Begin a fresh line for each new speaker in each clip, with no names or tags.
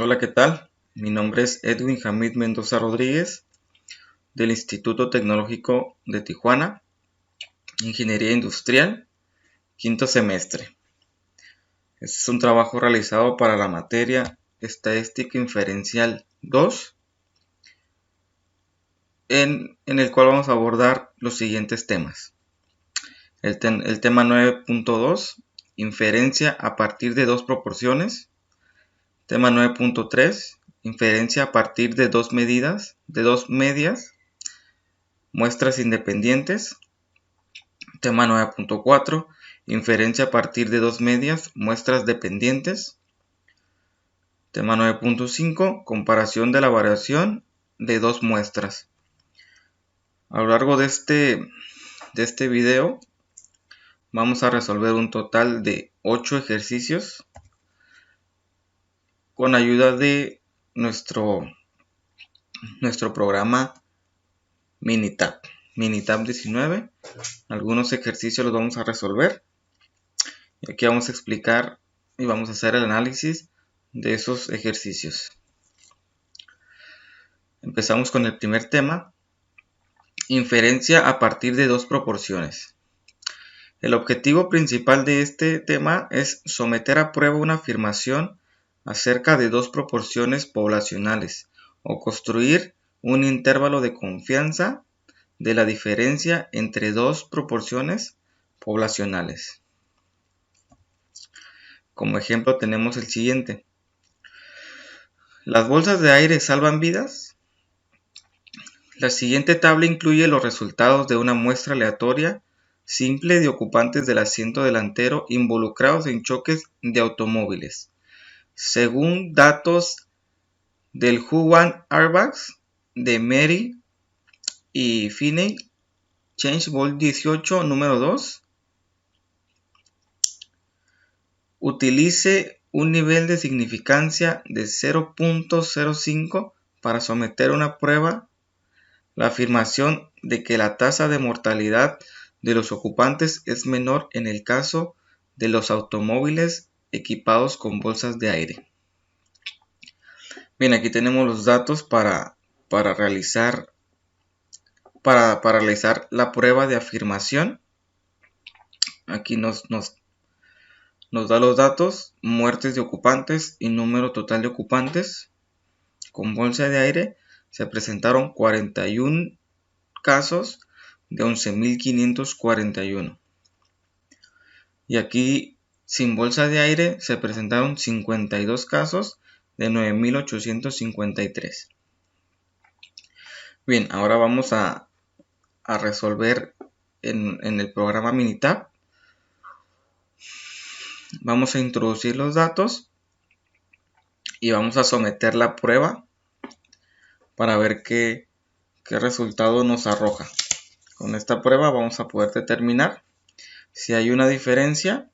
Hola, ¿qué tal? Mi nombre es Edwin Hamid Mendoza Rodríguez del Instituto Tecnológico de Tijuana, Ingeniería Industrial, quinto semestre. Este es un trabajo realizado para la materia Estadística Inferencial 2, en el cual vamos a abordar los siguientes temas. El tema 9.2, inferencia a partir de dos proporciones. Tema 9.3, inferencia a partir de dos medidas, de dos medias, muestras independientes. Tema 9.4, inferencia a partir de dos medias, muestras dependientes. Tema 9.5, comparación de la variación de dos muestras. A lo largo de este video vamos a resolver un total de 8 ejercicios con ayuda de nuestro programa Minitab 19. Algunos ejercicios los vamos a resolver y aquí vamos a explicar y vamos a hacer el análisis de esos ejercicios. Empezamos con el primer tema, inferencia a partir de dos proporciones. El objetivo principal de este tema es someter a prueba una afirmación acerca de dos proporciones poblacionales o construir un intervalo de confianza de la diferencia entre dos proporciones poblacionales. Como ejemplo tenemos el siguiente. ¿Las bolsas de aire salvan vidas? La siguiente tabla incluye los resultados de una muestra aleatoria simple de ocupantes del asiento delantero involucrados en choques de automóviles. Según datos del Who Airbags de Mary y Finney, Change Ball 18, número 2, utilice un nivel de significancia de 0.05 para someter a una prueba la afirmación de que la tasa de mortalidad de los ocupantes es menor en el caso de los automóviles equipados con bolsas de aire. Bien, aquí tenemos los datos para realizar la prueba de afirmación. Aquí nos da los datos, muertes de ocupantes y número total de ocupantes con bolsa de aire. Se presentaron 41 casos de 11.541. Y aquí sin bolsa de aire se presentaron 52 casos de 9.853. Bien, ahora vamos a resolver en el programa Minitab. Vamos a introducir los datos y vamos a someter la prueba para ver qué resultado nos arroja. Con esta prueba vamos a poder determinar si hay una diferencia.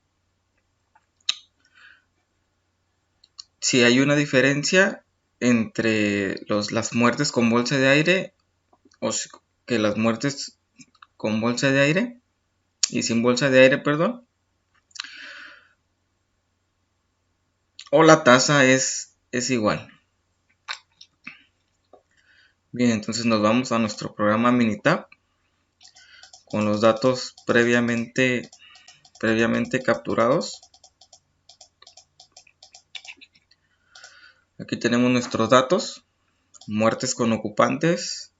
Si hay una diferencia entre las muertes con bolsa de aire o que las muertes con bolsa de aire y sin bolsa de aire, perdón, o la tasa es igual. Bien, entonces nos vamos a nuestro programa Minitab con los datos previamente capturados. Aquí tenemos nuestros datos, muertes con ocupantes,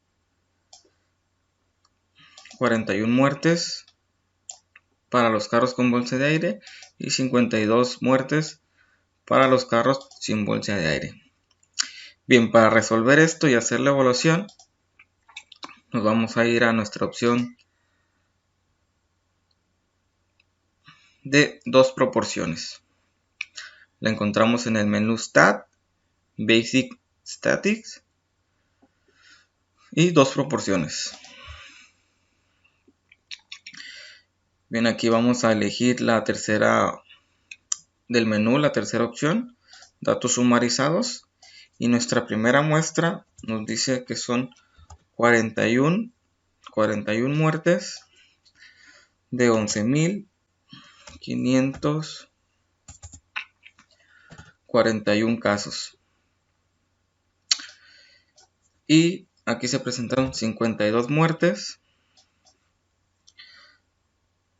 41 muertes para los carros con bolsa de aire y 52 muertes para los carros sin bolsa de aire. Bien, para resolver esto y hacer la evaluación, nos vamos a ir a nuestra opción de dos proporciones. La encontramos en el menú Stat, Basic Statistics y dos proporciones. Bien, aquí vamos a elegir la tercera del menú, la tercera opción, datos sumarizados, y nuestra primera muestra nos dice que son 41 muertes de 11.541 casos. Y aquí se presentaron 52 muertes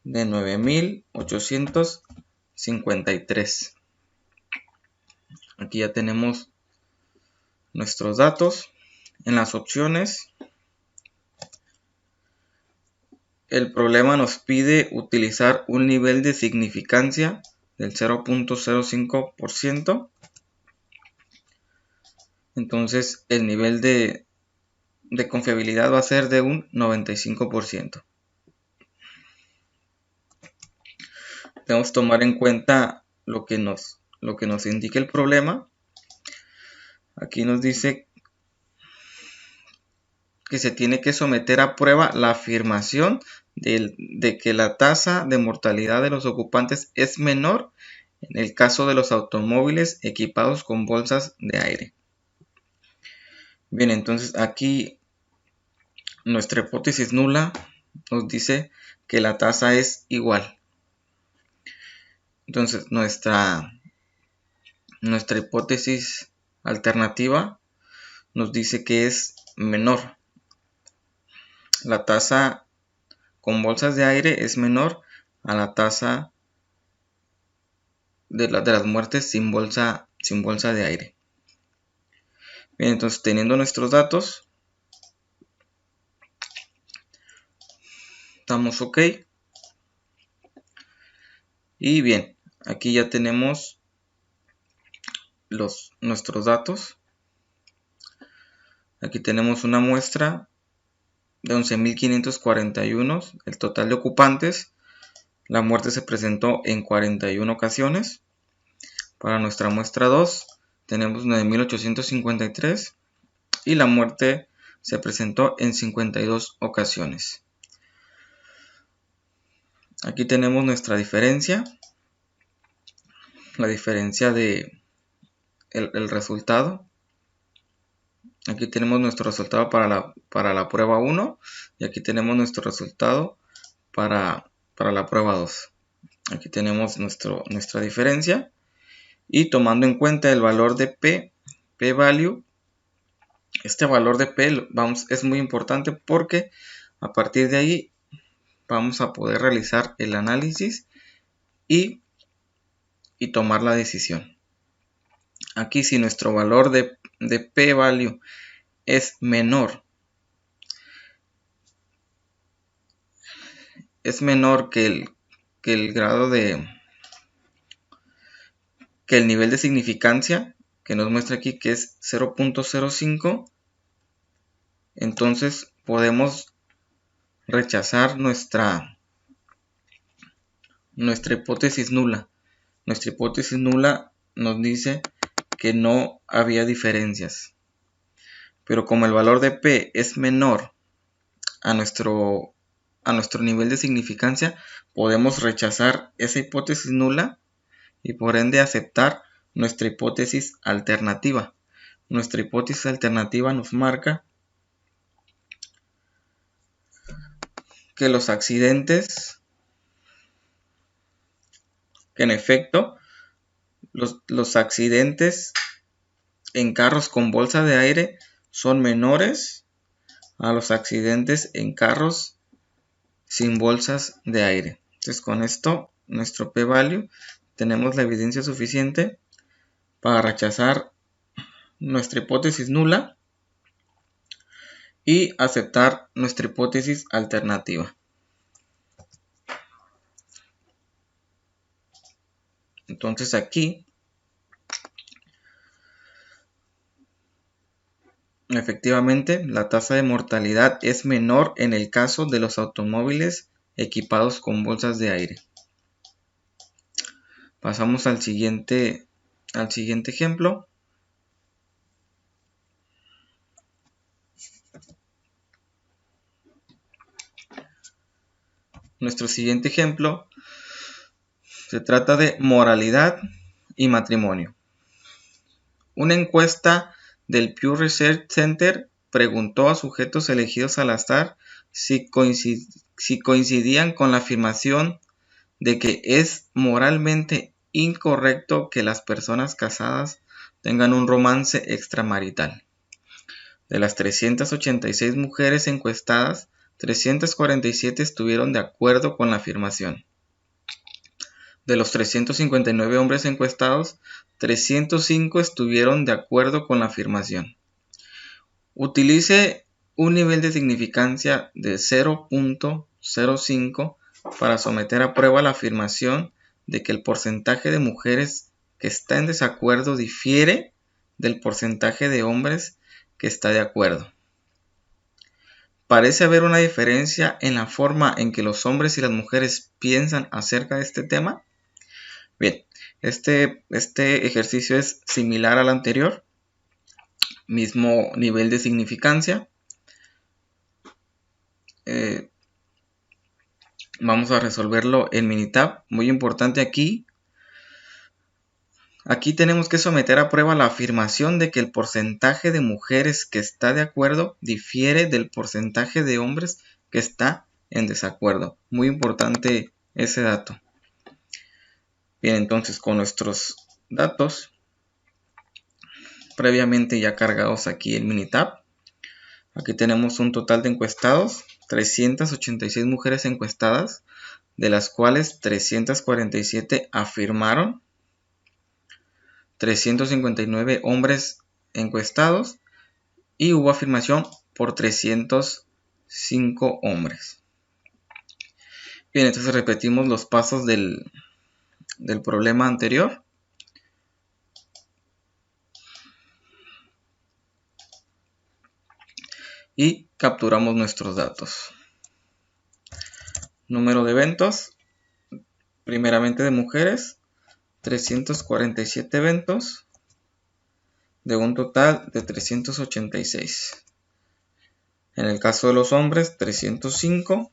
de 9.853. Aquí ya tenemos nuestros datos. En las opciones, el problema nos pide utilizar un nivel de significancia del 0.05%. Entonces el nivel de confiabilidad va a ser de un 95%. Debemos tomar en cuenta lo que nos indica el problema. Aquí nos dice que se tiene que someter a prueba la afirmación de que la tasa de mortalidad de los ocupantes es menor en el caso de los automóviles equipados con bolsas de aire. Bien, entonces aquí nuestra hipótesis nula nos dice que la tasa es igual. Entonces nuestra hipótesis alternativa nos dice que es menor. La tasa con bolsas de aire es menor a la tasa de las muertes sin bolsa de aire. Bien, entonces teniendo nuestros datos, estamos ok. Y bien, aquí ya tenemos nuestros datos. Aquí tenemos una muestra de 11.541, el total de ocupantes. La muerte se presentó en 41 ocasiones. Para nuestra muestra 2 tenemos 9.853 y la muerte se presentó en 52 ocasiones. Aquí tenemos nuestra diferencia, la diferencia de el resultado. Aquí tenemos nuestro resultado para la prueba 1 y aquí tenemos nuestro resultado para la prueba 2. Aquí tenemos nuestra diferencia y tomando en cuenta el valor de p-value, este valor de p es muy importante porque a partir de ahí vamos a poder realizar el análisis y tomar la decisión. Aquí si nuestro valor de p-value es menor que el grado que el nivel de significancia que nos muestra aquí, que es 0.05, entonces podemos rechazar nuestra hipótesis nula. Nuestra hipótesis nula nos dice que no había diferencias. Pero como el valor de P es menor a nuestro nivel de significancia, podemos rechazar esa hipótesis nula y por ende aceptar nuestra hipótesis alternativa. Nuestra hipótesis alternativa nos marca que los accidentes, que en efecto los accidentes en carros con bolsa de aire son menores a los accidentes en carros sin bolsas de aire. Entonces con esto, nuestro p-value, tenemos la evidencia suficiente para rechazar nuestra hipótesis nula y aceptar nuestra hipótesis alternativa. Entonces aquí, efectivamente, la tasa de mortalidad es menor en el caso de los automóviles equipados con bolsas de aire. Pasamos al siguiente ejemplo. Nuestro siguiente ejemplo se trata de moralidad y matrimonio. Una encuesta del Pew Research Center preguntó a sujetos elegidos al azar si coincidían con la afirmación de que es moralmente incorrecto que las personas casadas tengan un romance extramarital. De las 386 mujeres encuestadas, 347 estuvieron de acuerdo con la afirmación. De los 359 hombres encuestados, 305 estuvieron de acuerdo con la afirmación. Utilice un nivel de significancia de 0.05 para someter a prueba la afirmación de que el porcentaje de mujeres que está en desacuerdo difiere del porcentaje de hombres que está de acuerdo. Parece haber una diferencia en la forma en que los hombres y las mujeres piensan acerca de este tema. Bien, este ejercicio es similar al anterior, mismo nivel de significancia. Vamos a resolverlo en Minitab. Muy importante aquí. Aquí tenemos que someter a prueba la afirmación de que el porcentaje de mujeres que está de acuerdo difiere del porcentaje de hombres que está en desacuerdo. Muy importante ese dato. Bien, entonces con nuestros datos previamente ya cargados aquí en Minitab. Aquí tenemos un total de encuestados, 386 mujeres encuestadas, de las cuales 347 afirmaron, 359 hombres encuestados y hubo afirmación por 305 hombres. Bien, entonces repetimos los pasos del problema anterior. Y capturamos nuestros datos. Número de eventos, primeramente de mujeres, 347 eventos, de un total de 386. En el caso de los hombres, 305,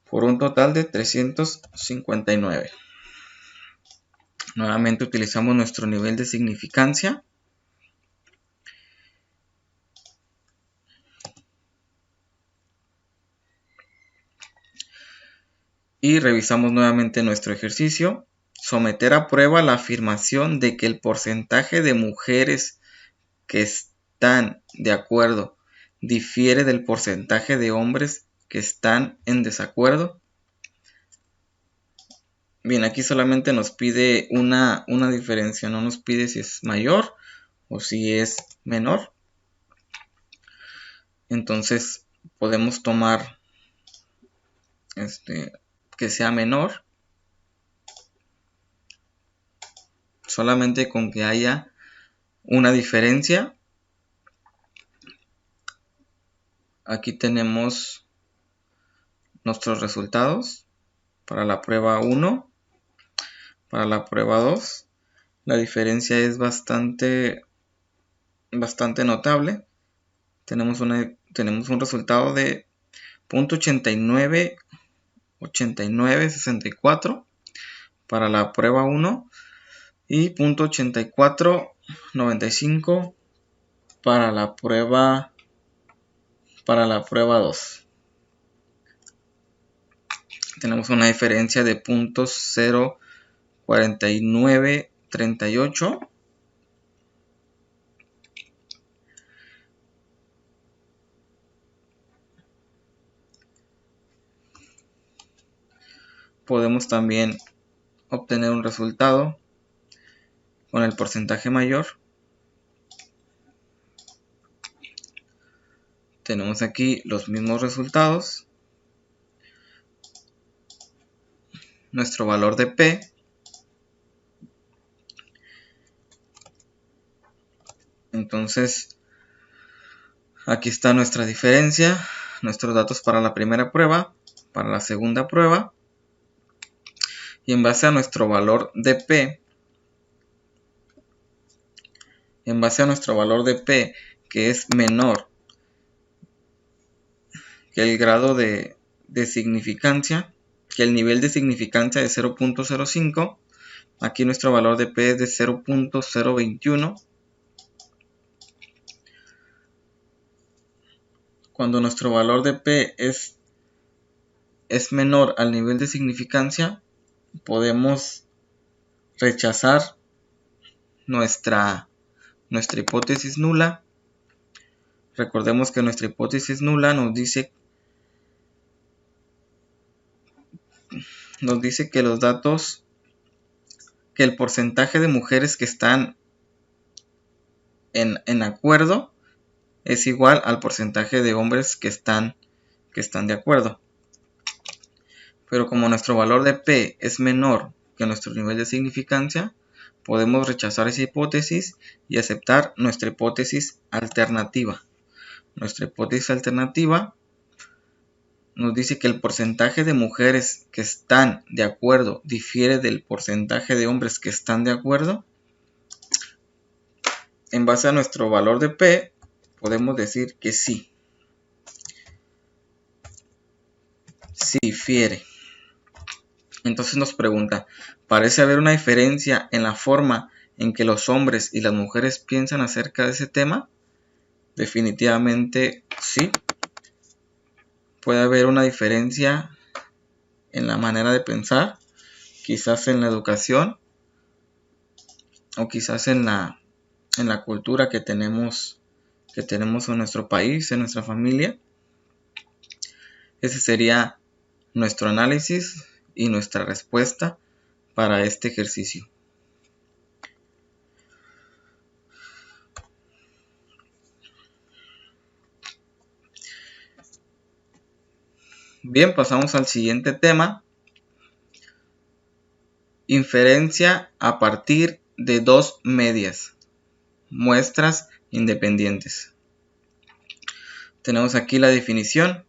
por un total de 359. Nuevamente utilizamos nuestro nivel de significancia. Y revisamos nuevamente nuestro ejercicio. Someter a prueba la afirmación de que el porcentaje de mujeres que están de acuerdo difiere del porcentaje de hombres que están en desacuerdo. Bien, aquí solamente nos pide una diferencia, no nos pide si es mayor o si es menor. Entonces podemos tomar que sea menor, solamente con que haya una diferencia. Aquí tenemos nuestros resultados para la prueba 1, para la prueba 2. La diferencia es bastante notable. Tenemos un resultado de 0.8964 para la prueba 1 y 0.8495 para la prueba 2. Tenemos una diferencia de 0.4938. Podemos también obtener un resultado con el porcentaje mayor. Tenemos aquí los mismos resultados. Nuestro valor de P. Entonces, aquí está nuestra diferencia, nuestros datos para la primera prueba, para la segunda prueba. Y en base a nuestro valor de P, que es menor que el grado de significancia, que el nivel de significancia de 0.05, aquí nuestro valor de P es de 0.021. Cuando nuestro valor de P es menor al nivel de significancia, podemos rechazar nuestra nuestra hipótesis nula. Recordemos que nuestra hipótesis nula nos dice que los datos, que el porcentaje de mujeres que están en acuerdo es igual al porcentaje de hombres que están de acuerdo. Pero como nuestro valor de P es menor que nuestro nivel de significancia, podemos rechazar esa hipótesis y aceptar nuestra hipótesis alternativa. Nuestra hipótesis alternativa nos dice que el porcentaje de mujeres que están de acuerdo difiere del porcentaje de hombres que están de acuerdo. En base a nuestro valor de P, podemos decir que sí. Sí difiere. Entonces nos pregunta, ¿parece haber una diferencia en la forma en que los hombres y las mujeres piensan acerca de ese tema? Definitivamente sí. Puede haber una diferencia en la manera de pensar, quizás en la educación o quizás en la cultura que tenemos en nuestro país, en nuestra familia. Ese sería nuestro análisis y nuestra respuesta para este ejercicio. Bien, pasamos al siguiente tema. Inferencia a partir de dos medias. Muestras independientes. Tenemos aquí la definición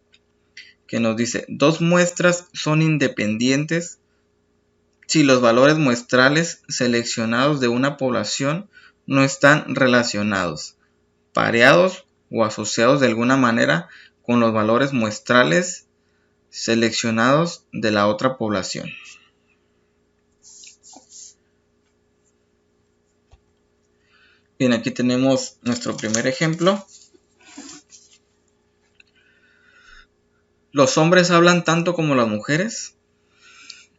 que nos dice: dos muestras son independientes si los valores muestrales seleccionados de una población no están relacionados, pareados o asociados de alguna manera con los valores muestrales seleccionados de la otra población. Bien, aquí tenemos nuestro primer ejemplo. ¿Los hombres hablan tanto como las mujeres?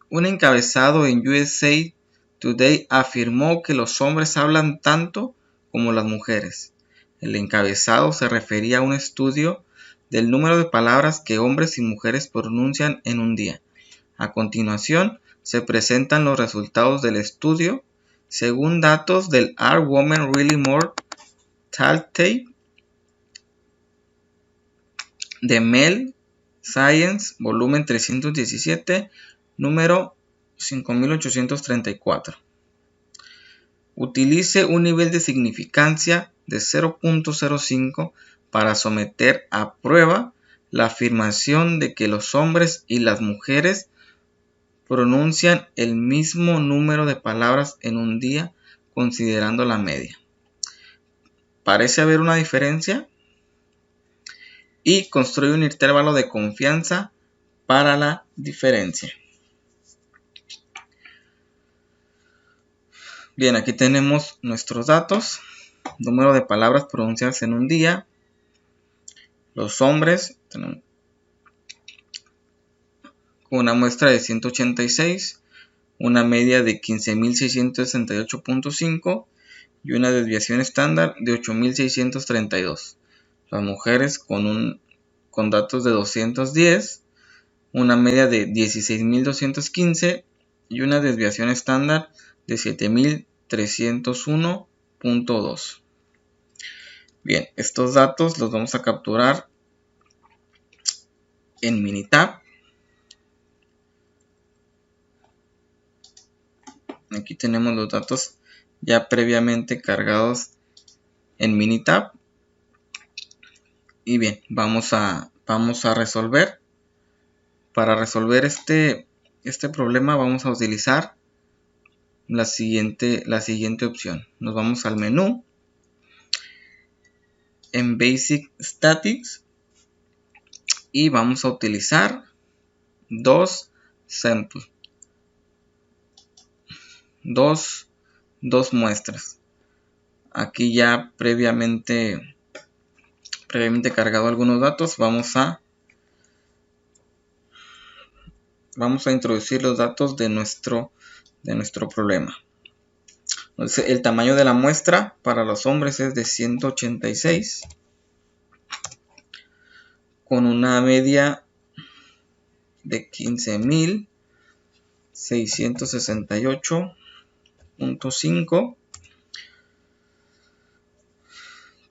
Un encabezado en USA Today afirmó que los hombres hablan tanto como las mujeres. El encabezado se refería a un estudio del número de palabras que hombres y mujeres pronuncian en un día. A continuación, se presentan los resultados del estudio según datos del Are Women Really More Talkative de Mel Science, volumen 317, número 5834. Utilice un nivel de significancia de 0.05 para someter a prueba la afirmación de que los hombres y las mujeres pronuncian el mismo número de palabras en un día considerando la media. ¿Parece haber una diferencia? Y construye un intervalo de confianza para la diferencia. Bien, aquí tenemos nuestros datos. Número de palabras pronunciadas en un día. Los hombres tenemos una muestra de 186, una media de 15.668.5 y una desviación estándar de 8.632. Las mujeres con datos de 210, una media de 16.215 y una desviación estándar de 7.301.2. Bien, estos datos los vamos a capturar en Minitab. Aquí tenemos los datos ya previamente cargados en Minitab. Y bien, vamos a resolver. Para resolver este problema vamos a utilizar la siguiente opción. Nos vamos al menú. En Basic Statistics. Y vamos a utilizar dos samples. Dos muestras. Aquí ya previamente cargado algunos datos, vamos a introducir los datos de nuestro problema. Entonces, el tamaño de la muestra para los hombres es de 186, con una media de 15.668.5,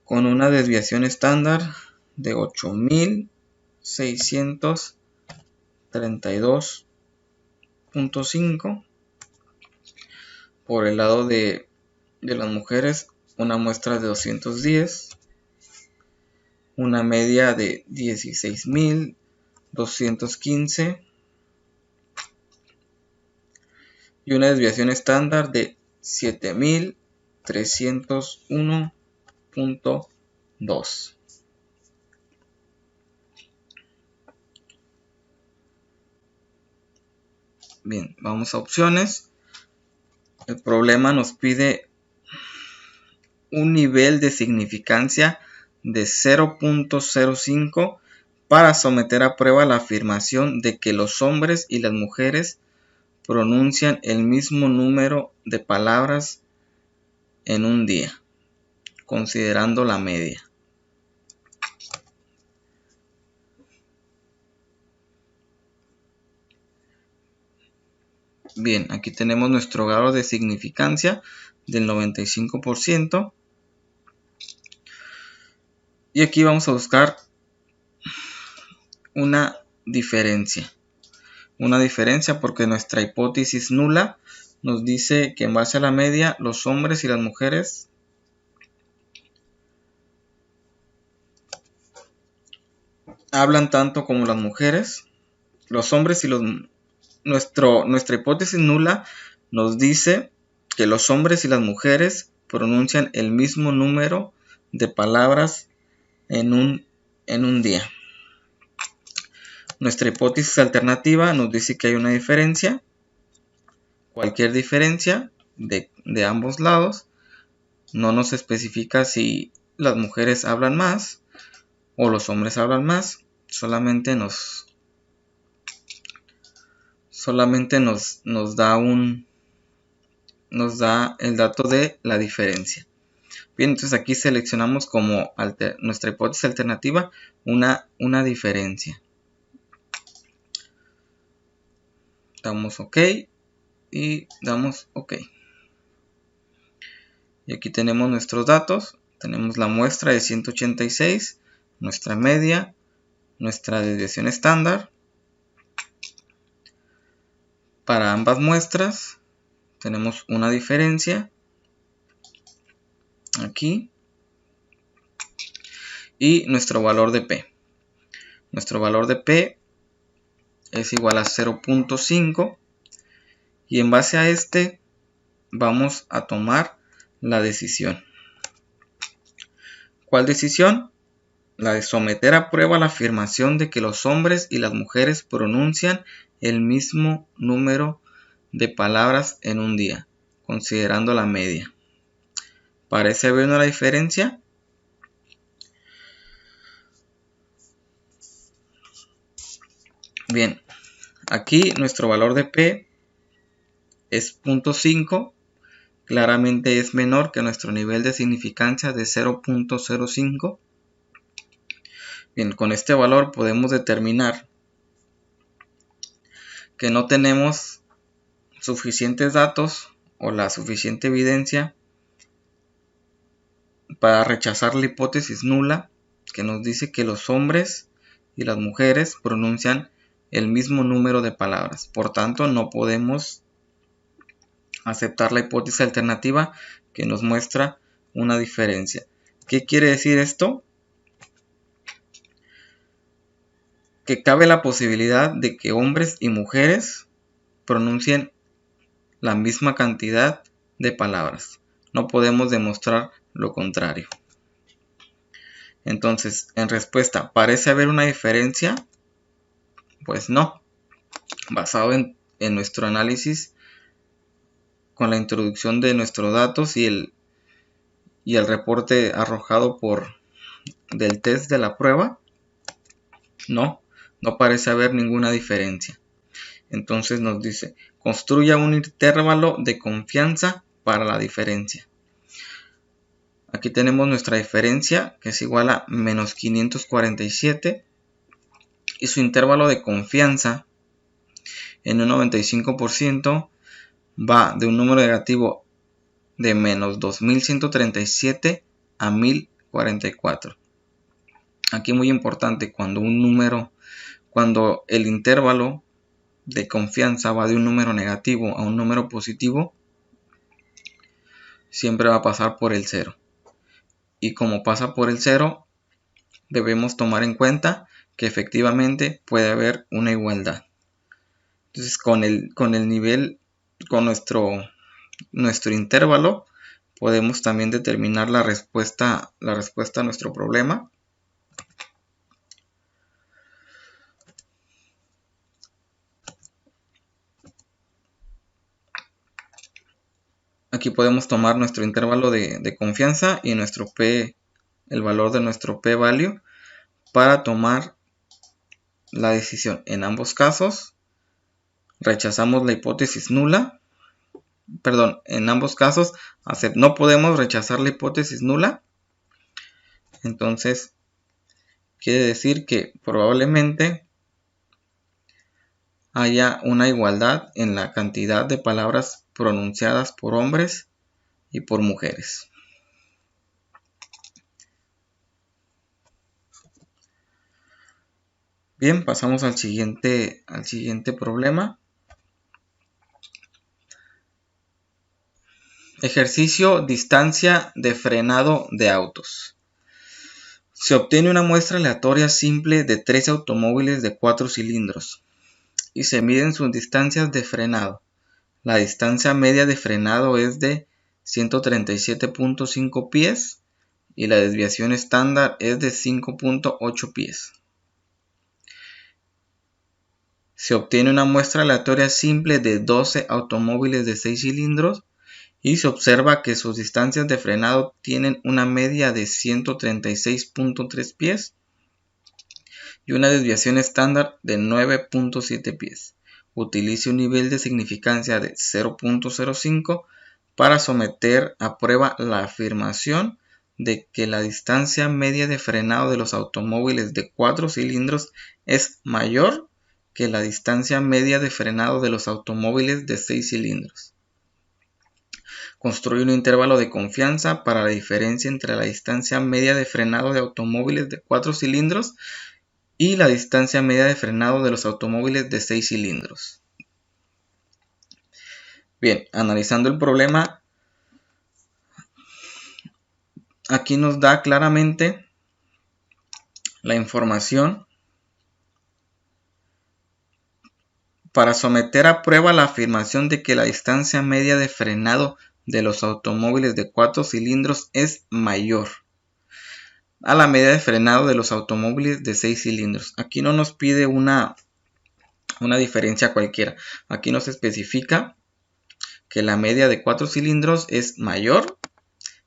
con una desviación estándar de 8.632.5. Por el lado de las mujeres, una muestra de 210, una media de 16.215 y una desviación estándar de 7.301.2. Bien, vamos a opciones. El problema nos pide un nivel de significancia de 0.05 para someter a prueba la afirmación de que los hombres y las mujeres pronuncian el mismo número de palabras en un día, considerando la media. Bien, aquí tenemos nuestro grado de significancia del 95%. Y aquí vamos a buscar una diferencia. Una diferencia porque nuestra hipótesis nula nos dice que en base a la media los hombres y las mujeres hablan tanto como las mujeres. Los hombres y nuestra hipótesis nula nos dice que los hombres y las mujeres pronuncian el mismo número de palabras en un día. Nuestra hipótesis alternativa nos dice que hay una diferencia. Cualquier diferencia de ambos lados. No nos especifica si las mujeres hablan más o los hombres hablan más. Solamente nos da el dato de la diferencia. Bien, entonces aquí seleccionamos como nuestra hipótesis alternativa una diferencia. Damos OK y damos OK. Y aquí tenemos nuestros datos. Tenemos la muestra de 186, nuestra media, nuestra desviación estándar. Para ambas muestras tenemos una diferencia aquí y nuestro valor de P. Nuestro valor de P es igual a 0.5 y en base a este vamos a tomar la decisión. ¿Cuál decisión? La de someter a prueba la afirmación de que los hombres y las mujeres pronuncian el mismo número de palabras en un día, considerando la media. ¿Parece haber una diferencia? Bien, aquí nuestro valor de P es 0.5. Claramente es menor que nuestro nivel de significancia de 0.05. Bien, con este valor podemos determinar que no tenemos suficientes datos o la suficiente evidencia para rechazar la hipótesis nula que nos dice que los hombres y las mujeres pronuncian el mismo número de palabras. Por tanto, no podemos aceptar la hipótesis alternativa que nos muestra una diferencia. ¿Qué quiere decir esto? Que cabe la posibilidad de que hombres y mujeres pronuncien la misma cantidad de palabras. No podemos demostrar lo contrario. Entonces, en respuesta, ¿parece haber una diferencia? Pues no. Basado en nuestro análisis con la introducción de nuestros datos y el reporte arrojado del test de la prueba, no parece haber ninguna diferencia. Entonces nos dice, construya un intervalo de confianza para la diferencia. Aquí tenemos nuestra diferencia, que es igual a menos 547, y su intervalo de confianza en un 95% va de un número negativo de menos 2137 a 1044. Aquí muy importante, cuando el intervalo de confianza va de un número negativo a un número positivo, siempre va a pasar por el 0. Y como pasa por el 0, debemos tomar en cuenta que efectivamente puede haber una igualdad. Entonces con nuestro intervalo, podemos también determinar la respuesta a nuestro problema. Aquí podemos tomar nuestro intervalo de confianza y nuestro P, el valor de nuestro p-value, para tomar la decisión. En ambos casos rechazamos la hipótesis nula. En ambos casos no podemos rechazar la hipótesis nula. Entonces quiere decir que probablemente haya una igualdad en la cantidad de palabras pronunciadas por hombres y por mujeres. Bien, pasamos al siguiente problema. Ejercicio distancia de frenado de autos. Se obtiene una muestra aleatoria simple de 13 automóviles de 4 cilindros y se miden sus distancias de frenado. La distancia media de frenado es de 137.5 pies y la desviación estándar es de 5.8 pies. Se obtiene una muestra aleatoria simple de 12 automóviles de 6 cilindros y se observa que sus distancias de frenado tienen una media de 136.3 pies y una desviación estándar de 9.7 pies. Utilice un nivel de significancia de 0.05 para someter a prueba la afirmación de que la distancia media de frenado de los automóviles de 4 cilindros es mayor que la distancia media de frenado de los automóviles de 6 cilindros. Construye un intervalo de confianza para la diferencia entre la distancia media de frenado de automóviles de 4 cilindros y la distancia media de frenado de los automóviles de 6 cilindros. Bien, analizando el problema, aquí nos da claramente la información para someter a prueba la afirmación de que la distancia media de frenado de los automóviles de 4 cilindros es mayor a la media de frenado de los automóviles de 6 cilindros. Aquí no nos pide una diferencia cualquiera. Aquí nos especifica que la media de 4 cilindros es mayor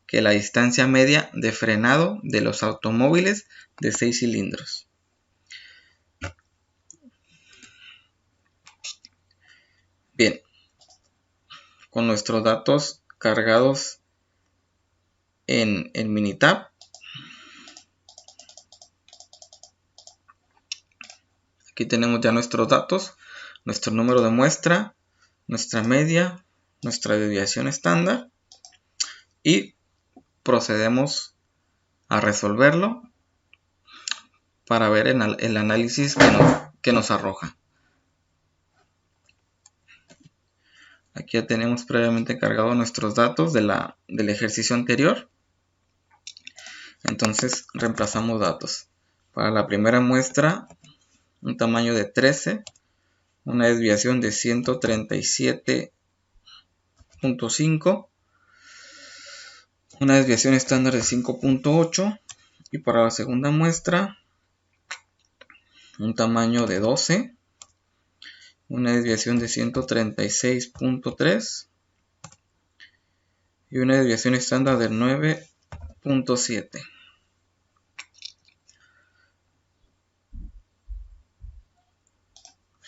que la distancia media de frenado de los automóviles de 6 cilindros. Bien, con nuestros datos cargados en Minitab, aquí tenemos ya nuestros datos, nuestro número de muestra, nuestra media, nuestra desviación estándar, y procedemos a resolverlo para ver el análisis que nos arroja. Aquí ya tenemos previamente cargado nuestros datos del ejercicio anterior. Entonces reemplazamos datos. Para la primera muestra, un tamaño de 13, una desviación de 137.5, una desviación estándar de 5.8, y para la segunda muestra, un tamaño de 12, una desviación de 136.3 y una desviación estándar de 9.7.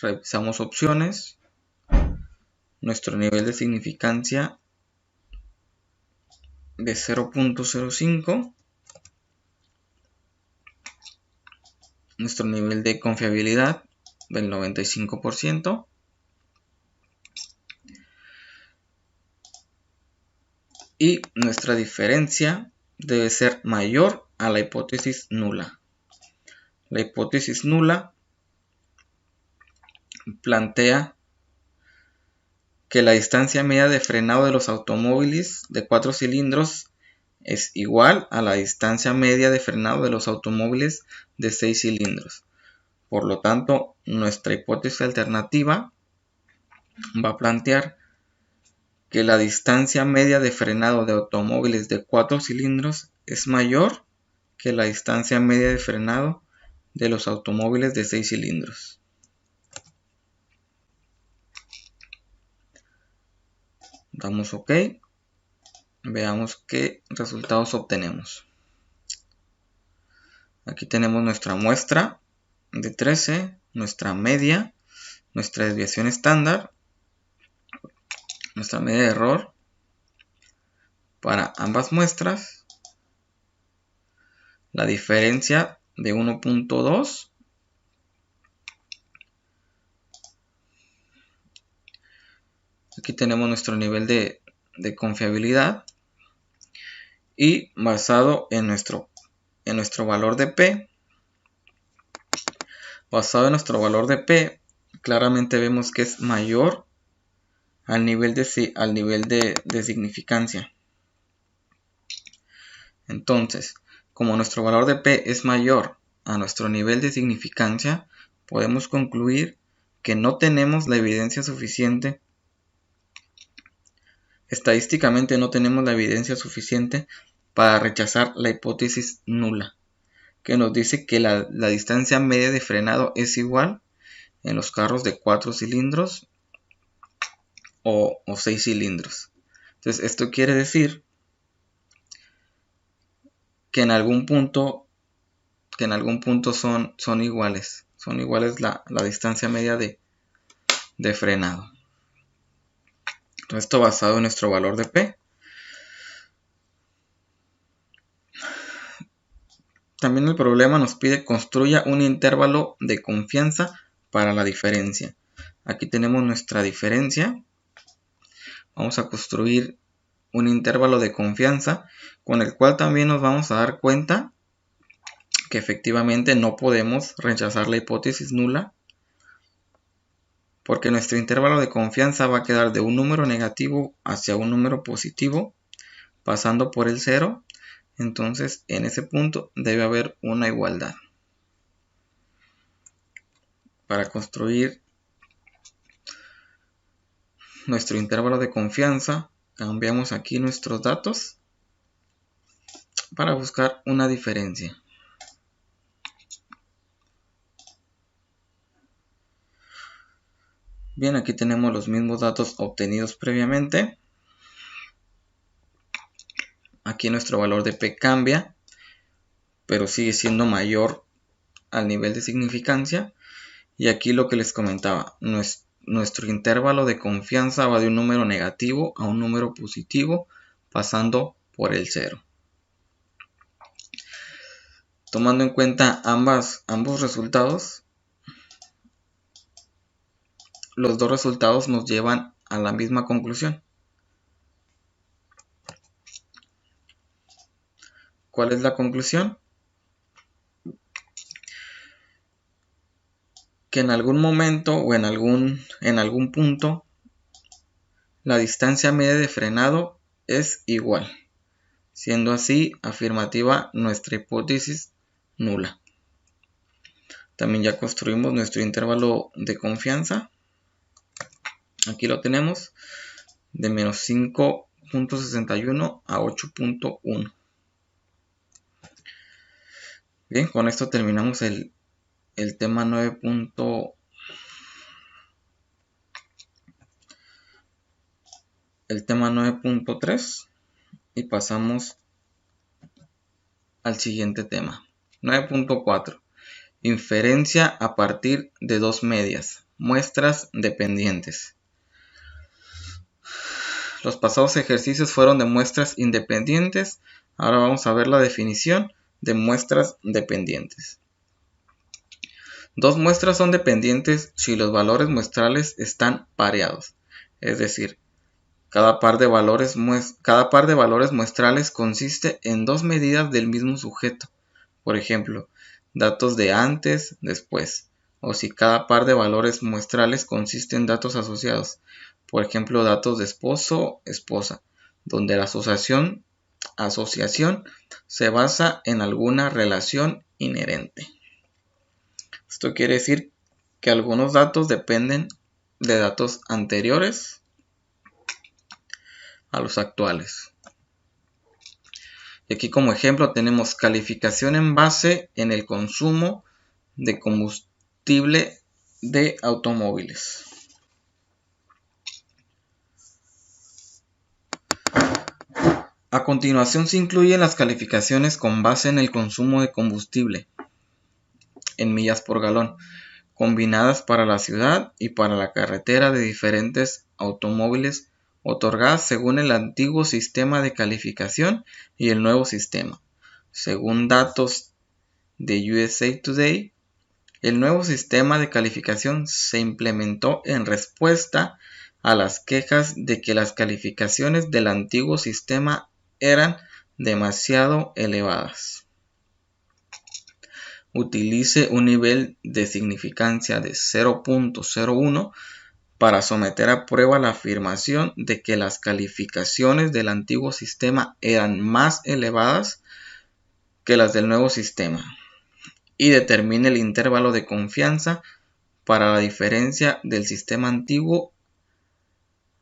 Revisamos opciones. Nuestro nivel de significancia de 0.05, nuestro nivel de confiabilidad del 95%, y nuestra diferencia debe ser mayor a la hipótesis nula. La hipótesis nula plantea que la distancia media de frenado de los automóviles de 4 cilindros es igual a la distancia media de frenado de los automóviles de 6 cilindros. Por lo tanto, nuestra hipótesis alternativa va a plantear que la distancia media de frenado de automóviles de 4 cilindros es mayor que la distancia media de frenado de los automóviles de 6 cilindros. Damos OK. Veamos qué resultados obtenemos. Aquí tenemos nuestra muestra de 13, nuestra media, nuestra desviación estándar, nuestra media de error para ambas muestras, la diferencia de 1.2, aquí tenemos nuestro nivel de confiabilidad, y basado en nuestro valor de P, claramente vemos que es mayor al nivel de significancia. Entonces, como nuestro valor de P es mayor a nuestro nivel de significancia, podemos concluir que no tenemos la evidencia suficiente. Estadísticamente no tenemos la evidencia suficiente para rechazar la hipótesis nula, que nos dice que la distancia media de frenado es igual en los carros de 4 cilindros o 6 cilindros. Entonces, esto quiere decir que en algún punto son iguales. Son iguales la distancia media de frenado. Esto basado en nuestro valor de P. También el problema nos pide construya un intervalo de confianza para la diferencia. Aquí tenemos nuestra diferencia. Vamos a construir un intervalo de confianza con el cual también nos vamos a dar cuenta que efectivamente no podemos rechazar la hipótesis nula, porque nuestro intervalo de confianza va a quedar de un número negativo hacia un número positivo, pasando por el 0. Entonces, en ese punto debe haber una igualdad. Para construir nuestro intervalo de confianza, cambiamos aquí nuestros datos para buscar una diferencia. Bien, aquí tenemos los mismos datos obtenidos previamente. Aquí nuestro valor de P cambia, pero sigue siendo mayor al nivel de significancia. Y aquí lo que les comentaba, nuestro intervalo de confianza va de un número negativo a un número positivo, pasando por el 0. Tomando en cuenta ambos resultados, los dos resultados nos llevan a la misma conclusión. ¿Cuál es la conclusión? Que en algún momento o en algún punto la distancia media de frenado es igual, siendo así afirmativa nuestra hipótesis nula. También ya construimos nuestro intervalo de confianza. Aquí lo tenemos de menos 5.61 a 8.1. Bien, con esto terminamos el tema 9.3 y pasamos al siguiente tema. 9.4. Inferencia a partir de dos medias, muestras dependientes. Los pasados ejercicios fueron de muestras independientes. Ahora vamos a ver la definición de muestras dependientes. Dos muestras son dependientes si los valores muestrales están pareados. Es decir, cada par de valores muestrales consiste en dos medidas del mismo sujeto. Por ejemplo, datos de antes, después. O si cada par de valores muestrales consiste en datos asociados. Por ejemplo, datos de esposo, esposa, donde la asociación se basa en alguna relación inherente. Esto quiere decir que algunos datos dependen de datos anteriores a los actuales. Y aquí como ejemplo tenemos calificación en base en el consumo de combustible de automóviles. A continuación se incluyen las calificaciones con base en el consumo de combustible en millas por galón, combinadas para la ciudad y para la carretera de diferentes automóviles, otorgadas según el antiguo sistema de calificación y el nuevo sistema. Según datos de USA Today, el nuevo sistema de calificación se implementó en respuesta a las quejas de que las calificaciones del antiguo sistema eran demasiado elevadas. Utilice un nivel de significancia de 0.01 para someter a prueba la afirmación de que las calificaciones del antiguo sistema eran más elevadas que las del nuevo sistema y determine el intervalo de confianza para la diferencia del sistema antiguo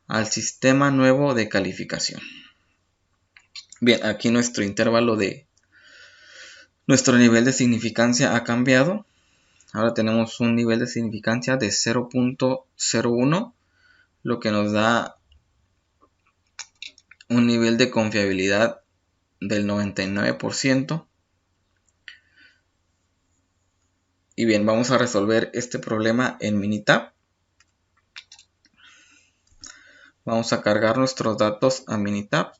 al sistema nuevo de calificación. Bien, aquí nuestro nivel de significancia ha cambiado. Ahora tenemos un nivel de significancia de 0.01, lo que nos da un nivel de confiabilidad del 99%. Y bien, vamos a resolver este problema en Minitab. Vamos a cargar nuestros datos a Minitab.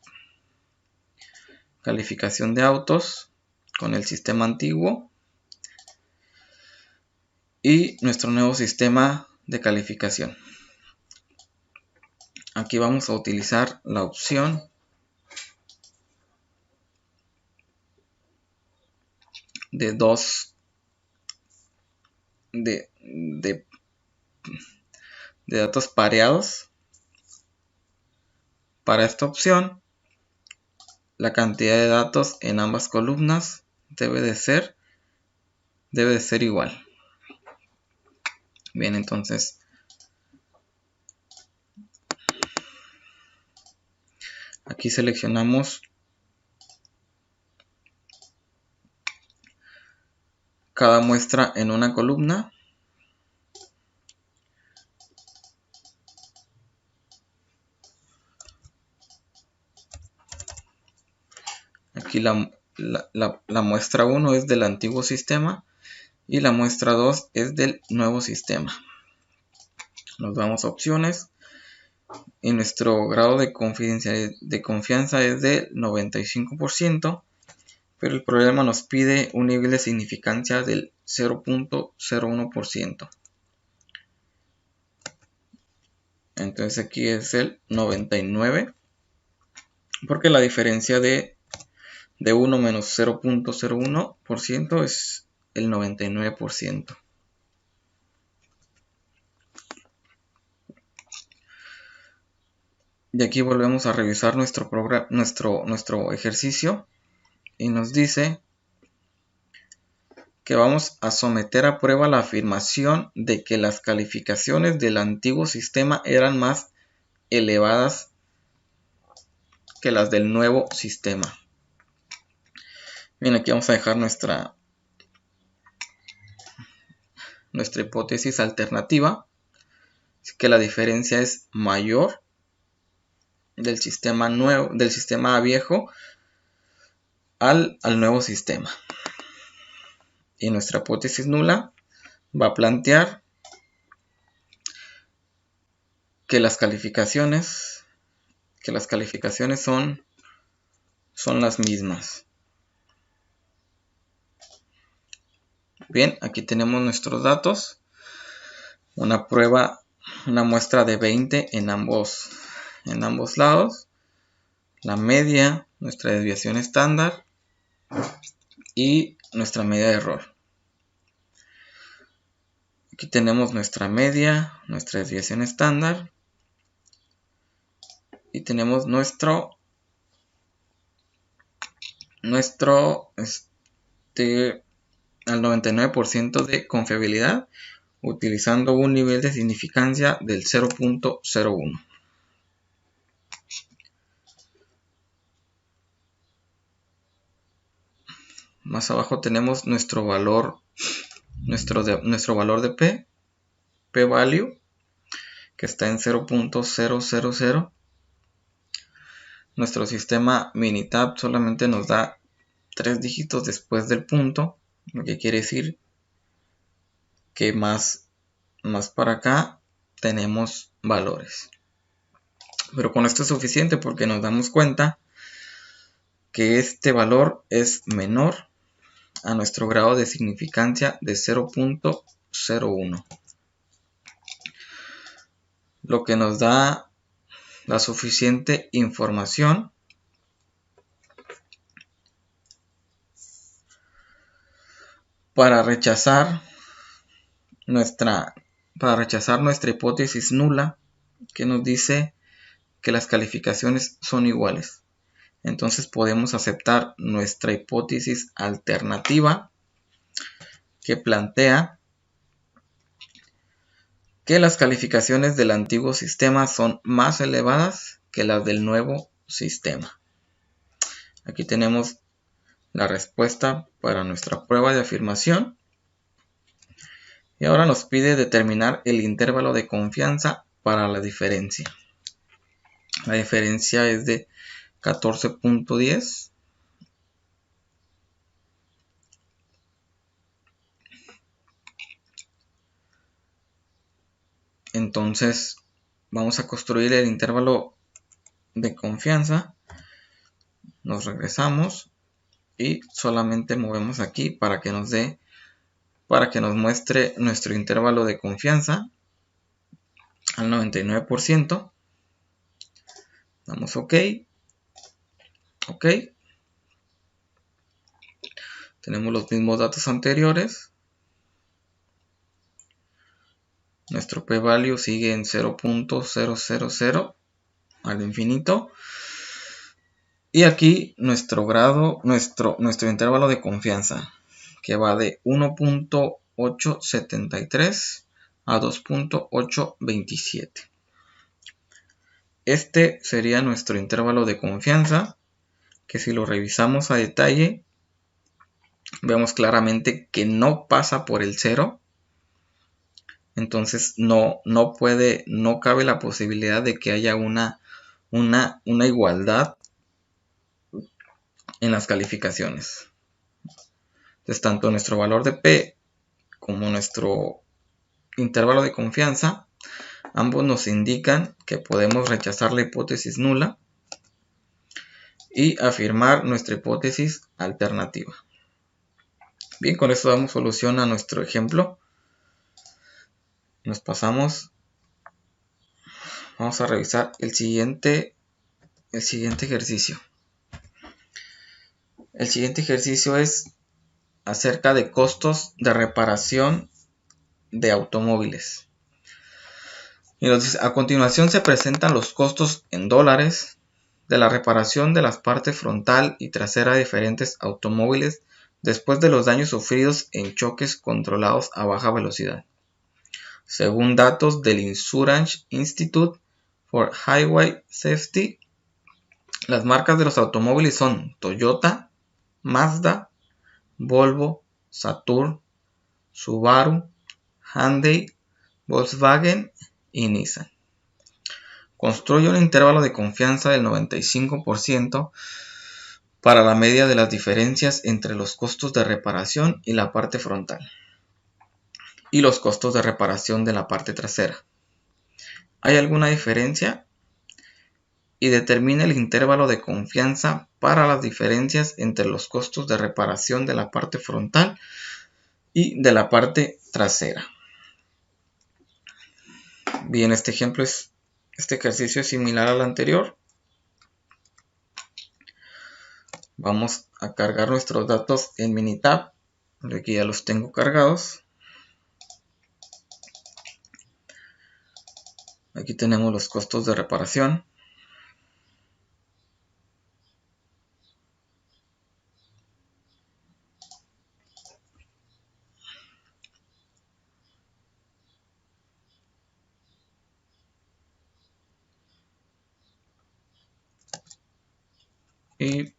Calificación de autos con el sistema antiguo y nuestro nuevo sistema de calificación. Aquí vamos a utilizar la opción de datos pareados. Para esta opción, la cantidad de datos en ambas columnas debe de ser igual. Bien, entonces aquí seleccionamos cada muestra en una columna. Aquí la muestra 1 es del antiguo sistema y la muestra 2 es del nuevo sistema. Nos damos a opciones y nuestro grado de confianza es del 95%, pero el problema nos pide un nivel de significancia del 0.01%. Entonces aquí es el 99%, porque la diferencia de 1 menos 0.01% es el 99%. Y aquí volvemos a revisar nuestro ejercicio y nos dice que vamos a someter a prueba la afirmación de que las calificaciones del antiguo sistema eran más elevadas que las del nuevo sistema. Bien, aquí vamos a dejar nuestra hipótesis alternativa, que la diferencia es mayor del sistema viejo al nuevo sistema. Y nuestra hipótesis nula va a plantear que las calificaciones las calificaciones son las mismas. Bien, aquí tenemos nuestros datos. Una prueba, una muestra de 20 en ambos lados. La media, nuestra desviación estándar y nuestra medida de error. Aquí tenemos nuestra media, nuestra desviación estándar y tenemos nuestro al 99% de confiabilidad, utilizando un nivel de significancia del 0.01. Más abajo tenemos nuestro valor, nuestro valor de p-value, que está en 0.000. Nuestro sistema Minitab solamente nos da 3 dígitos después del punto, lo que quiere decir que más para acá tenemos valores. Pero con esto es suficiente porque nos damos cuenta que este valor es menor a nuestro grado de significancia de 0.01, lo que nos da la suficiente información para rechazar nuestra hipótesis nula, que nos dice que las calificaciones son iguales. Entonces podemos aceptar nuestra hipótesis alternativa, que plantea que las calificaciones del antiguo sistema son más elevadas que las del nuevo sistema. Aquí tenemos la respuesta para nuestra prueba de afirmación. Y ahora nos pide determinar el intervalo de confianza para la diferencia. La diferencia es de 14.10. Entonces vamos a construir el intervalo de confianza. Nos regresamos y solamente movemos aquí para que nos muestre nuestro intervalo de confianza al 99%. Damos OK. OK. Tenemos los mismos datos anteriores. Nuestro p-value sigue en 0.000 al infinito. Y aquí nuestro intervalo de confianza, que va de 1.873 a 2.827. Este sería nuestro intervalo de confianza, que si lo revisamos a detalle, vemos claramente que no pasa por el 0. Entonces no cabe la posibilidad de que haya una igualdad en las calificaciones. Entonces tanto nuestro valor de P como nuestro intervalo de confianza, ambos nos indican que podemos rechazar la hipótesis nula y afirmar nuestra hipótesis alternativa. Bien, con esto damos solución a nuestro ejemplo. Nos pasamos. Vamos a revisar el siguiente ejercicio. El siguiente ejercicio es acerca de costos de reparación de automóviles. Y nos dice, a continuación se presentan los costos en dólares de la reparación de las partes frontal y trasera de diferentes automóviles después de los daños sufridos en choques controlados a baja velocidad. Según datos del Insurance Institute for Highway Safety, las marcas de los automóviles son Toyota, Mazda, Volvo, Saturn, Subaru, Hyundai, Volkswagen y Nissan. Construye un intervalo de confianza del 95% para la media de las diferencias entre los costos de reparación y la parte frontal y los costos de reparación de la parte trasera. ¿Hay alguna diferencia? y determine el intervalo de confianza para las diferencias entre los costos de reparación de la parte frontal y de la parte trasera. Bien, este ejercicio es similar al anterior. Vamos a cargar nuestros datos en Minitab. Aquí ya los tengo cargados. Aquí tenemos los costos de reparación. Y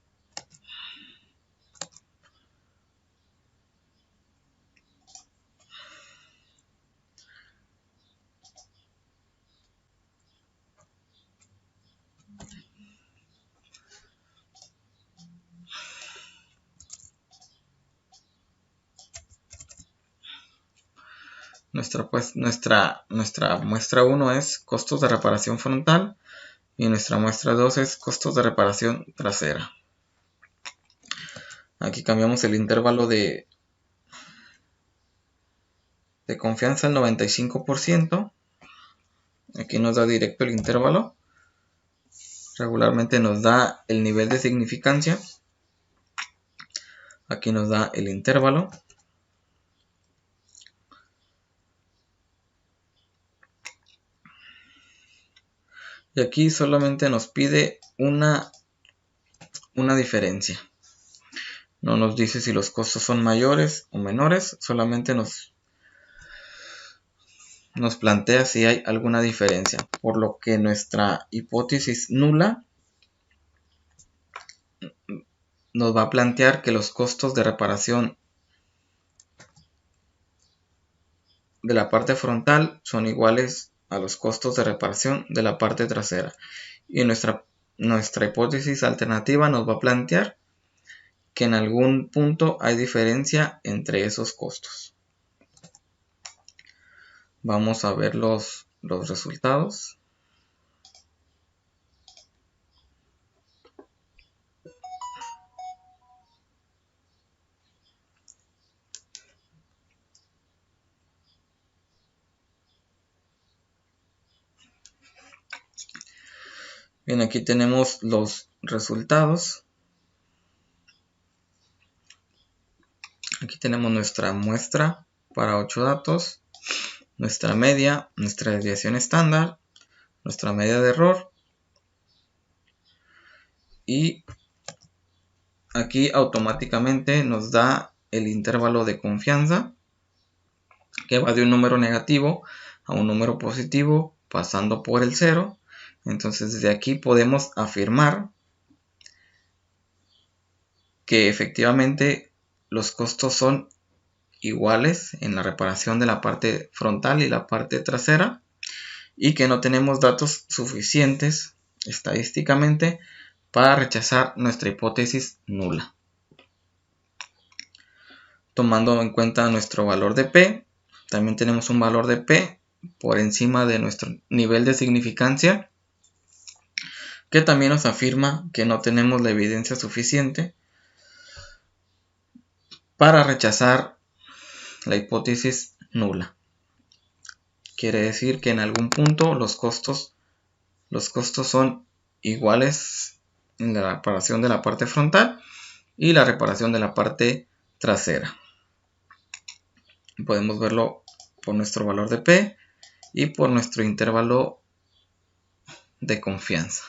nuestra muestra 1 es costos de reparación frontal y nuestra muestra 2 es costos de reparación trasera. Aquí cambiamos el intervalo de confianza al 95%. Aquí nos da directo el intervalo. Regularmente nos da el nivel de significancia. Aquí nos da el intervalo. Y aquí solamente nos pide una diferencia. No nos dice si los costos son mayores o menores, solamente nos plantea si hay alguna diferencia, por lo que nuestra hipótesis nula nos va a plantear que los costos de reparación de la parte frontal son iguales a los costos de reparación de la parte trasera. Y nuestra hipótesis alternativa nos va a plantear que en algún punto hay diferencia entre esos costos. Vamos a ver los resultados. Bien, aquí tenemos los resultados. Aquí tenemos nuestra muestra para 8 datos, nuestra media, nuestra desviación estándar, nuestra media de error. Y aquí automáticamente nos da el intervalo de confianza, que va de un número negativo a un número positivo, pasando por el 0. Entonces desde aquí podemos afirmar que efectivamente los costos son iguales en la reparación de la parte frontal y la parte trasera, y que no tenemos datos suficientes estadísticamente para rechazar nuestra hipótesis nula. Tomando en cuenta nuestro valor de P, también tenemos un valor de P por encima de nuestro nivel de significancia, que también nos afirma que no tenemos la evidencia suficiente para rechazar la hipótesis nula. Quiere decir que en algún punto los costos son iguales en la reparación de la parte frontal y la reparación de la parte trasera. Podemos verlo por nuestro valor de P y por nuestro intervalo de confianza.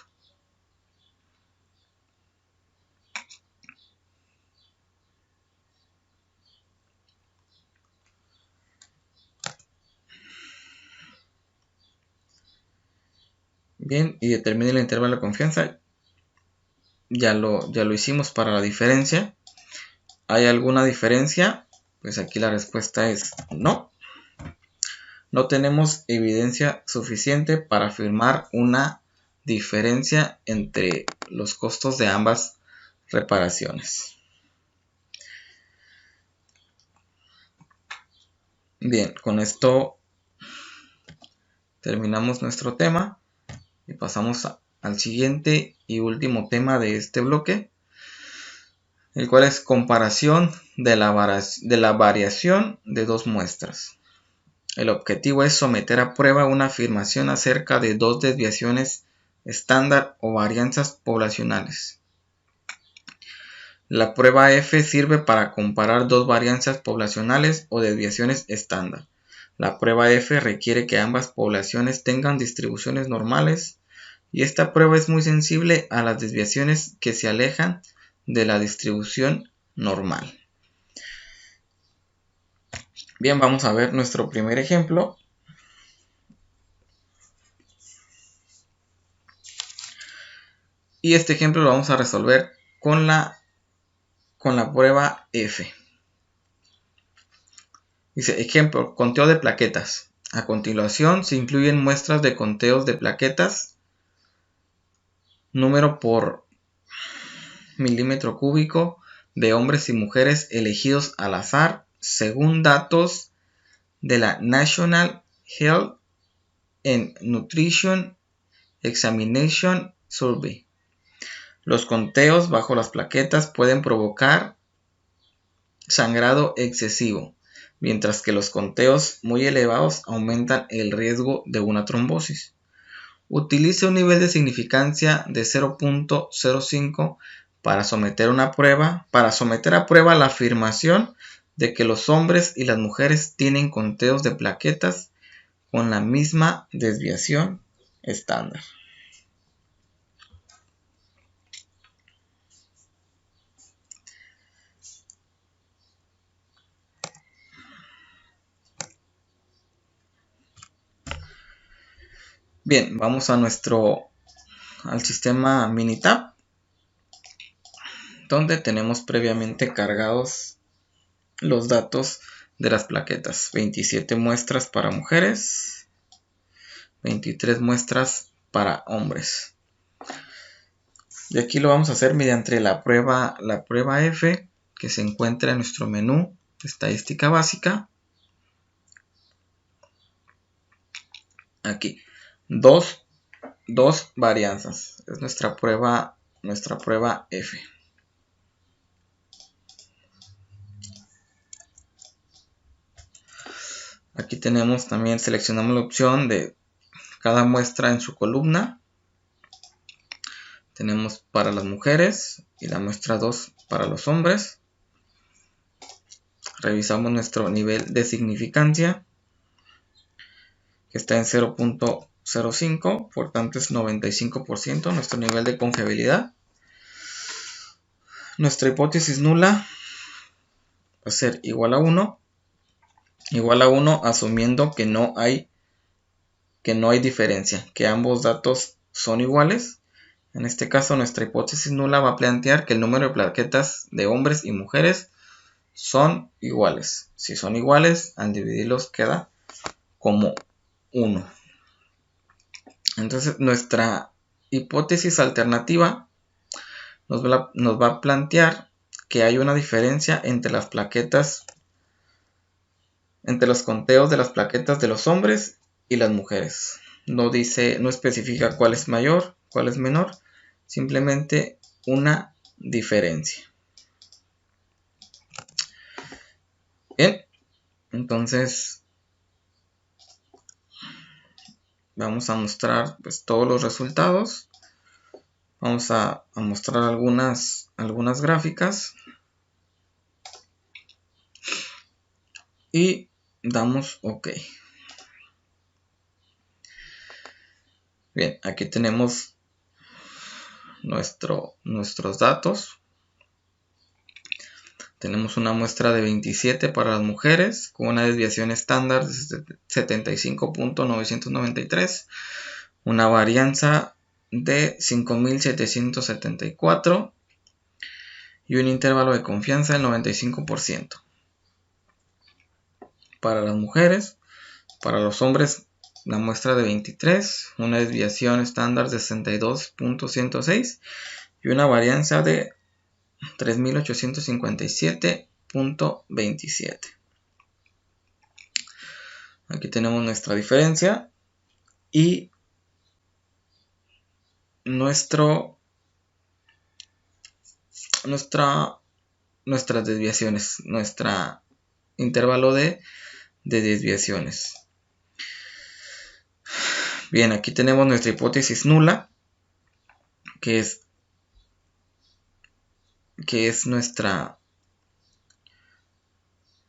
Bien, y determine el intervalo de confianza. Ya lo hicimos para la diferencia. ¿Hay alguna diferencia? Pues aquí la respuesta es no. No tenemos evidencia suficiente para afirmar una diferencia entre los costos de ambas reparaciones. Bien, con esto terminamos nuestro tema y pasamos al siguiente y último tema de este bloque, el cual es comparación de la variación de dos muestras. El objetivo es someter a prueba una afirmación acerca de dos desviaciones estándar o varianzas poblacionales. La prueba F sirve para comparar dos varianzas poblacionales o desviaciones estándar. La prueba F requiere que ambas poblaciones tengan distribuciones normales y esta prueba es muy sensible a las desviaciones que se alejan de la distribución normal. Bien, vamos a ver nuestro primer ejemplo. Y este ejemplo lo vamos a resolver con la prueba F. Dice, ejemplo, conteo de plaquetas. A continuación se incluyen muestras de conteos de plaquetas, número por milímetro cúbico, de hombres y mujeres elegidos al azar, según datos de la National Health and Nutrition Examination Survey. Los conteos bajo las plaquetas pueden provocar sangrado excesivo, mientras que los conteos muy elevados aumentan el riesgo de una trombosis. Utilice un nivel de significancia de 0.05 para someter a prueba la afirmación de que los hombres y las mujeres tienen conteos de plaquetas con la misma desviación estándar. Bien, vamos al sistema Minitab, donde tenemos previamente cargados los datos de las plaquetas. 27 muestras para mujeres, 23 muestras para hombres. Y aquí lo vamos a hacer mediante la prueba F, que se encuentra en nuestro menú de estadística básica. Aquí, dos varianzas. Es nuestra prueba F. Aquí tenemos también, seleccionamos la opción de cada muestra en su columna. Tenemos para las mujeres y la muestra 2 para los hombres. Revisamos nuestro nivel de significancia, que está en 0.05, por tanto es 95% nuestro nivel de confiabilidad. Nuestra hipótesis nula va a ser igual a 1. Igual a 1 asumiendo que no hay diferencia, que ambos datos son iguales. En este caso, nuestra hipótesis nula va a plantear que el número de plaquetas de hombres y mujeres son iguales. Si son iguales, al dividirlos queda como 1. Entonces, nuestra hipótesis alternativa nos va a plantear que hay una diferencia entre las plaquetas, entre los conteos de las plaquetas de los hombres y las mujeres. No especifica cuál es mayor, cuál es menor, simplemente una diferencia. Bien, entonces vamos a mostrar pues todos los resultados. Vamos a mostrar algunas gráficas y damos OK. Bien, aquí tenemos nuestros datos. Tenemos una muestra de 27 para las mujeres con una desviación estándar de 75.993, una varianza de 5.774 y un intervalo de confianza del 95%. Para las mujeres, para los hombres, la muestra de 23, una desviación estándar de 62.106 y una varianza de 3.857.27. Aquí tenemos nuestra diferencia y nuestras desviaciones, nuestro intervalo de desviaciones. Bien, aquí tenemos nuestra hipótesis nula, que es nuestra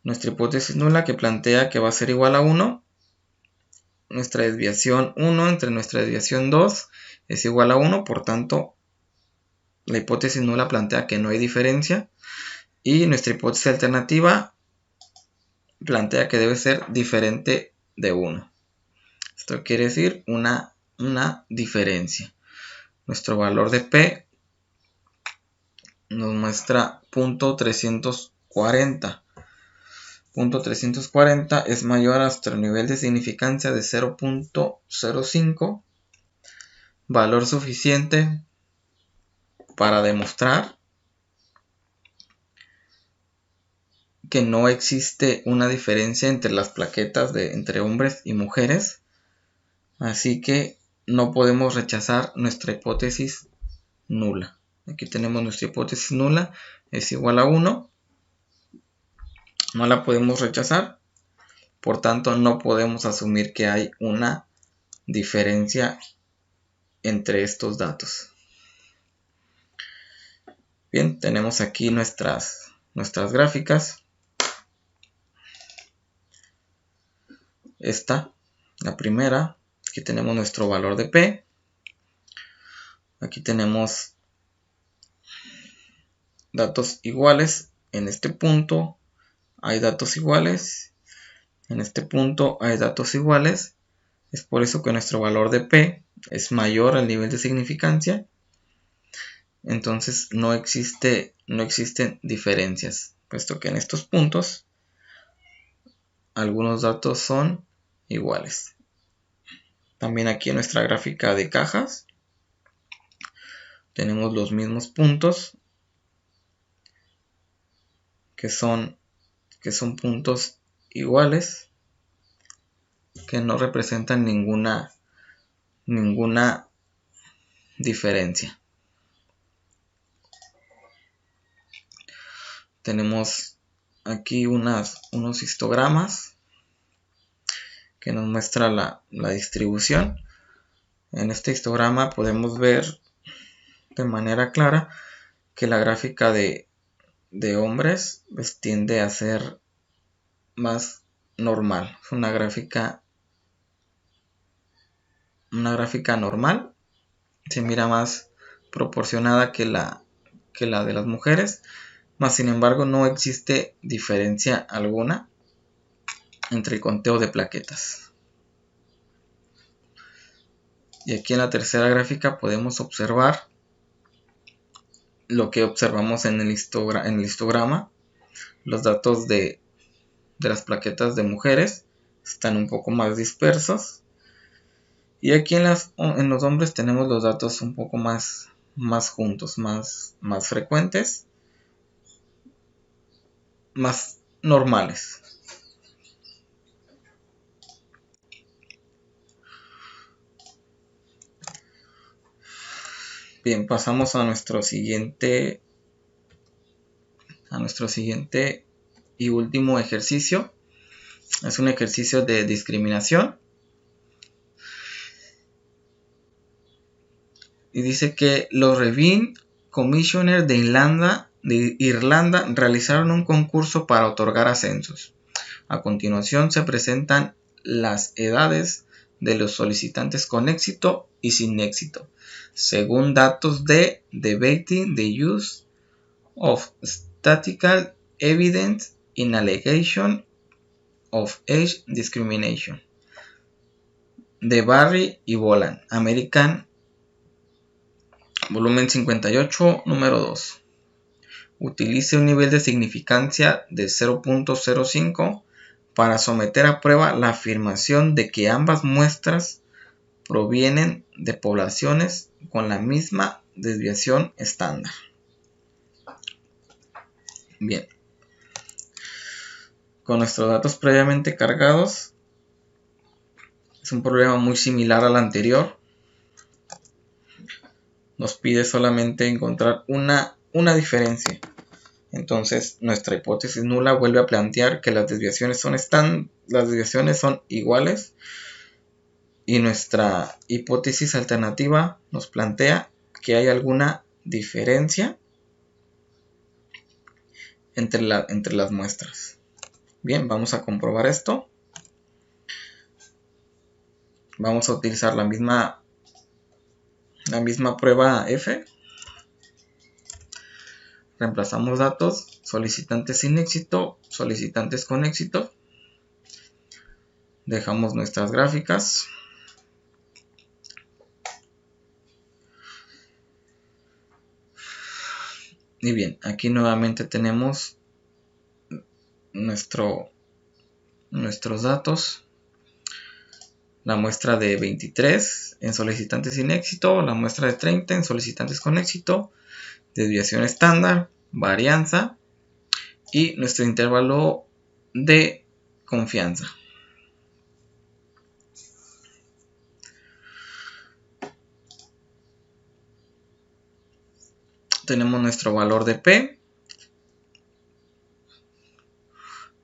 hipótesis nula, que plantea que va a ser igual a 1. Nuestra desviación 1 entre nuestra desviación 2 es igual a 1, por tanto la hipótesis nula plantea que no hay diferencia, y nuestra hipótesis alternativa plantea que debe ser diferente de 1. Esto quiere decir una diferencia. Nuestro valor de P nos muestra .340. .340 es mayor a nuestro nivel de significancia de 0.05, valor suficiente para demostrar que no existe una diferencia entre las plaquetas entre hombres y mujeres, así que no podemos rechazar nuestra hipótesis nula. Aquí tenemos nuestra hipótesis nula, es igual a 1, no la podemos rechazar, por tanto no podemos asumir que hay una diferencia entre estos datos. Bien, tenemos aquí nuestras gráficas. Esta, la primera, aquí tenemos nuestro valor de P. Aquí tenemos datos iguales. En este punto hay datos iguales. En este punto hay datos iguales. Es por eso que nuestro valor de P es mayor al nivel de significancia. Entonces no existen diferencias, puesto que en estos puntos algunos datos son iguales. También aquí en nuestra gráfica de cajas tenemos los mismos puntos, que son puntos iguales, que no representan ninguna diferencia. Tenemos aquí unos histogramas que nos muestra la distribución. En este histograma podemos ver de manera clara que la gráfica de hombres pues tiende a ser más normal. Es una gráfica normal, se mira más proporcionada que la de las mujeres, mas sin embargo no existe diferencia alguna entre el conteo de plaquetas. Y aquí en la tercera gráfica podemos observar lo que observamos en el histograma. Los datos de las plaquetas de mujeres están un poco más dispersos, y aquí en los hombres tenemos los datos un poco más juntos, más frecuentes, más normales. Bien, pasamos a nuestro siguiente y último ejercicio. Es un ejercicio de discriminación. Y dice que los Review Commissioners de Irlanda realizaron un concurso para otorgar ascensos. A continuación se presentan las edades de los solicitantes con éxito y sin éxito, según datos de Debating the Use of Statistical Evidence in Allegation of Age Discrimination, de Barry y Boland, American, volumen 58, número 2. Utilice un nivel de significancia de 0.05 para someter a prueba la afirmación de que ambas muestras provienen de poblaciones con la misma desviación estándar. Bien, con nuestros datos previamente cargados, es un problema muy similar al anterior. nos pide solamente encontrar una diferencia. Entonces nuestra hipótesis nula vuelve a plantear que las desviaciones son iguales, y nuestra hipótesis alternativa nos plantea que hay alguna diferencia entre las muestras. Bien, vamos a comprobar esto. Vamos a utilizar la misma prueba F. Reemplazamos datos, solicitantes sin éxito, solicitantes con éxito. Dejamos nuestras gráficas. Y bien, aquí nuevamente tenemos nuestros datos. La muestra de 23 en solicitantes sin éxito, la muestra de 30 en solicitantes con éxito, desviación estándar, varianza y nuestro intervalo de confianza. Tenemos nuestro valor de P.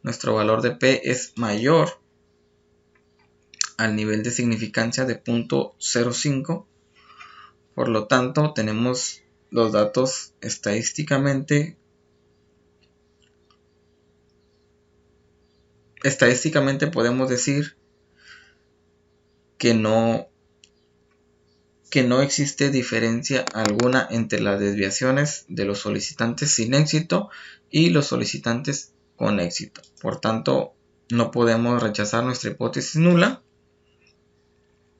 Nuestro valor de P es mayor al nivel de significancia de 0.05. Por lo tanto, tenemos los datos estadísticamente podemos decir que no existe diferencia alguna entre las desviaciones de los solicitantes sin éxito y los solicitantes con éxito. Por tanto, no podemos rechazar nuestra hipótesis nula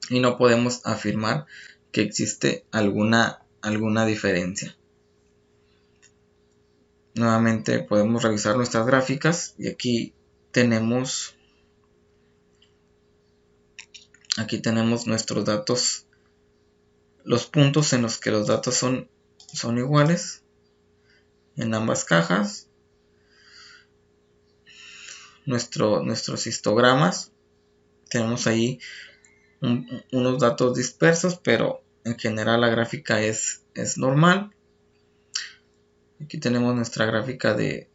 y no podemos afirmar que existe alguna diferencia. Nuevamente podemos revisar nuestras gráficas y aquí tenemos nuestros datos, los puntos en los que los datos son iguales en ambas cajas. Nuestros histogramas, tenemos ahí unos datos dispersos, pero en general la gráfica es normal. Aquí tenemos nuestra gráfica de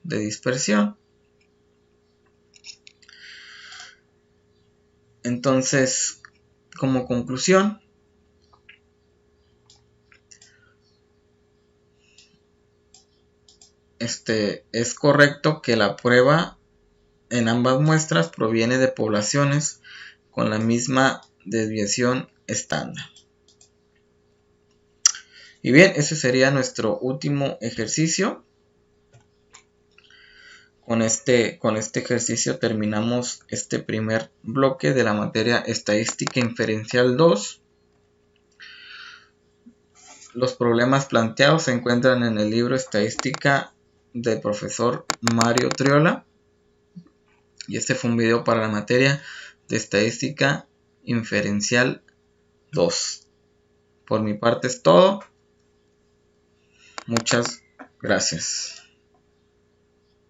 dispersión. Entonces, como conclusión, es correcto que la prueba en ambas muestras proviene de poblaciones con la misma desviación estándar. Y bien, ese sería nuestro último ejercicio. Con este ejercicio terminamos este primer bloque de la materia Estadística Inferencial 2. Los problemas planteados se encuentran en el libro Estadística del profesor Mario Triola. Y este fue un video para la materia de Estadística Inferencial 2. Por mi parte es todo. Muchas gracias.